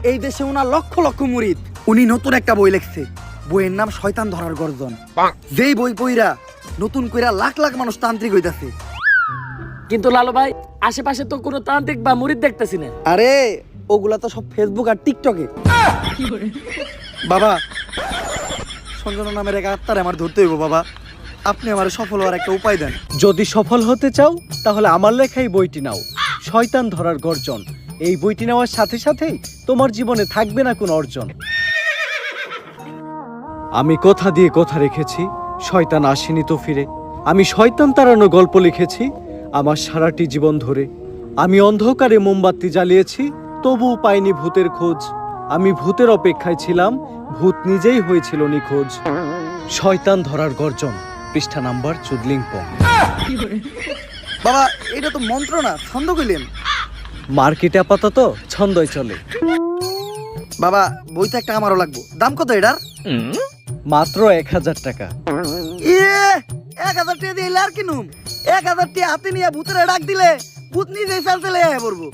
এই দেশে ওনার লক্ষ লক্ষ মুরিদ। উনি নতুন একটা বই লিখছে, বইয়ের নাম শয়তান ধরার গর্জন। যেই বই পইরা নতুন কইরা লাখ লাখ মানুষ তান্ত্রিক হইতাছে। কিন্তু লালু ভাই, আশেপাশে তো কোনো তান্ত্রিক বা মুরিদ দেখতেছি না। আরে ওগুলা তো সব ফেসবুক আর টিকটকে। বাবা, সঞ্জনা নামের এক আত্মারে আমার ধরতে হইব বাবা। আপনি আমার সফল হওয়ার একটা উপায় দেন। যদি সফল হতে চাও তাহলে আমার লেখাই বইটি নাও, শয়তান ধরার গর্জন। এই বইটি নেওয়ার সাথে সাথেই তোমার জীবনে থাকবে না কোনো অর্জন। আমি কথা দিয়ে কথা রেখেছি, শয়তান আসেনি তো ফিরে। আমি শয়তান তাড়ানো গল্প লিখেছি আমার সারাটি জীবন ধরে। আমি অন্ধকারে মোমবাতি জ্বালিয়েছি, তবুও পাইনি ভূতের খোঁজ। আমি ভূতের অপেক্ষায় ছিলাম, ভূত নিজেই হয়েছিল নিখোঁজ। শয়তান ধরার গর্জন, পৃষ্ঠা নাম্বার চুদলিংপং। বাবা, এটা তো মন্ত্র না, ছন্দ কইলেন। মার্কেটে আপাতত ছন্দই চলে। বাবা, বইটা একটা আমারও লাগবো। দাম কত এটার? মাত্র 1000 টাকা। 1000 টাকা দিয়ে আর কিনুম? 1000 টাকা হাতে নিয়ে ভূতের ডাক দিলে ভূত নিজেই চালতে লেগে পড়বো।